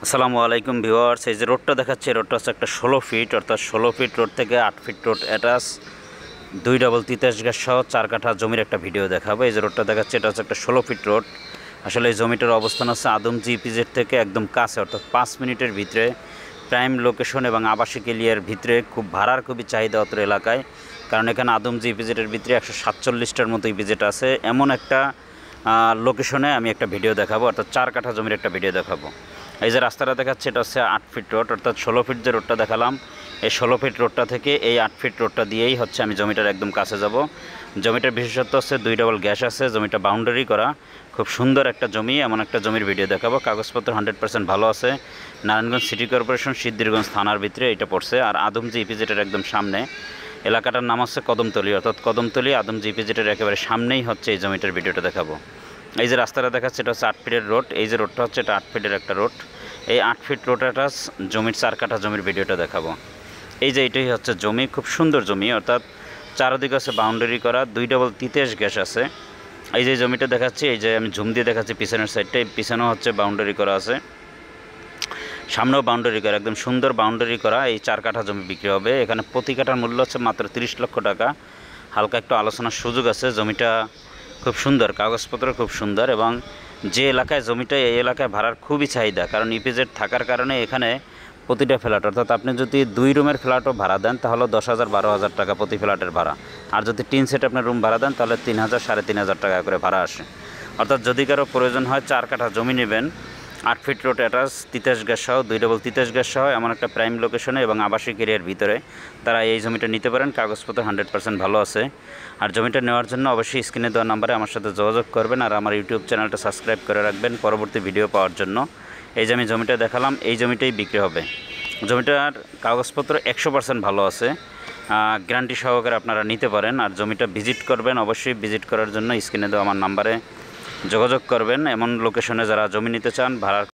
আসসালামু আলাইকুম ভিউয়ার্স। এই যে রোডটা দেখাচ্ছে, রোডটা হচ্ছে একটা 16 ফিট, অর্থাৎ 16 ফিট রোড থেকে 8 fit road attach 2 double Titas gas সহ 4 কাঠা জমির একটা ভিডিও দেখাবো। এই যে রোডটা দেখাচ্ছে, এটা হচ্ছে একটা 16 ফিট রোড। আসলে এই জমিটার অবস্থান হচ্ছে আদমজি ইপিজেড থেকে একদম কাছে, অর্থাৎ 5 মিনিটের ভিতরে প্রাইম লোকেশন এবং আবাসিক এরিয়ার ভিতরে খুব ভাড়ার খুবই চাহিদা অত এলাকায়। কারণ এখানে আদমজি ইপিজেডের ভিতরে 147টার মতো ইপিজেড আছে। এমন একটা লোকেশনে আমি একটা ভিডিও দেখাবো, অর্থাৎ 4 কাঠা জমির একটা ভিডিও দেখাবো। এই যে রাস্তাটা দেখাচ্ছে, এটা হচ্ছে 8 ফিট রোড, অর্থাৎ 16 ফিট যে রোডটা দেখালাম, এই 16 ফিট রোডটা থেকে এই 8 ফিট রোডটা দিয়েই হচ্ছে আমি জমিটার একদম কাছে যাব। জমিটার বিশেষত্ব হচ্ছে 2 ডাবল গ্যাস আছে, জমিটা বাউন্ডারি করা, খুব সুন্দর একটা জমি। এমন একটা জমির ভিডিও দেখাবো। কাগজপত্র 100% ভালো আছে। নারায়ণগঞ্জ সিটি কর্পোরেশন সিদ্ধিরগঞ্জ থানার ভিতরে এটা পড়ছে, আর আদমজি ইপিজেডের একদম সামনে। এলাকাটার নাম হচ্ছে কদমতলি, অর্থাৎ কদমতলি আদমজি ইপিজেডের একেবারে সামনেই হচ্ছে এই জমিটার ভিডিওটা দেখাবো। এই যে রাস্তাটা দেখাচ্ছে, এটা হচ্ছে 8 ফিটের রোড। এই যে রোডটা হচ্ছে, এটা 8 ফিটের একটা রোড। এই 8 ফিট রোডটা জমির 4 কাঠা জমির ভিডিওটা দেখাবো। এই যে এটাই হচ্ছে জমি, খুব সুন্দর জমি, অর্থাৎ চারদিকে আছে বাউন্ডারি করা, 2 ডাবল তিতাস গ্যাস আছে। এই যে জমিটা দেখাচ্ছি, এই যে আমি ঝুম দিয়ে দেখাচ্ছি পিছনের সাইডটাই, পিছনেও হচ্ছে বাউন্ডারি করা আছে, সামনেও বাউন্ডারি করা, একদম সুন্দর বাউন্ডারি করা। এই 4 কাঠা জমি বিক্রি হবে। এখানে প্রতি কাঠার মূল্য হচ্ছে মাত্র 30 লক্ষ টাকা। হালকা একটু আলোচনার সুযোগ আছে। জমিটা খুব সুন্দর, কাগজপত্র খুব সুন্দর, এবং যে এলাকায় জমিটা, এই এলাকায় ভাড়ার খুবই চাহিদা। কারণ ইপিজেড থাকার কারণে এখানে প্রতিটা ফ্ল্যাট, অর্থাৎ আপনি যদি 2 রুমের ফ্ল্যাটও ভাড়া দেন তাহলে 10,000 12,000 টাকা প্রতি ফ্ল্যাটের ভাড়া। আর যদি 3 সেট আপনার রুম ভাড়া দেন তাহলে 3,000 3,500 টাকা করে ভাড়া আসে। অর্থাৎ যদি কারো প্রয়োজন হয় 4 কাঠা জমি নেবেন, 8 fit road attach Titas gas সহ, 2 ডাবল তিতাস গ্যাস সহ, এমন একটা প্রাইম লোকেশনে এবং আবাসিক এরিয়ার ভিতরে তারা এই জমিটা নিতে পারেন। কাগজপত্র 100% ভালো আছে। আর জমিটা নেওয়ার জন্য অবশ্যই স্ক্রিনে দেওয়া নাম্বারে আমার সাথে যোগাযোগ করবেন, আর আমার ইউটিউব চ্যানেলটা সাবস্ক্রাইব করে রাখবেন পরবর্তী ভিডিও পাওয়ার জন্য। এই যে আমি জমিটা দেখালাম, এই জমিটাই বিক্রি হবে। জমিটার কাগজপত্র 100% ভালো আছে, গ্যারান্টি সহকারে আপনারা নিতে পারেন। আর জমিটা ভিজিট করবেন, অবশ্যই ভিজিট করার জন্য স্ক্রিনে দেওয়া আমার নাম্বারে যোগাযোগ করবেন। এমন লোকেশনে যারা জমি নিতে চান, ভাড়ার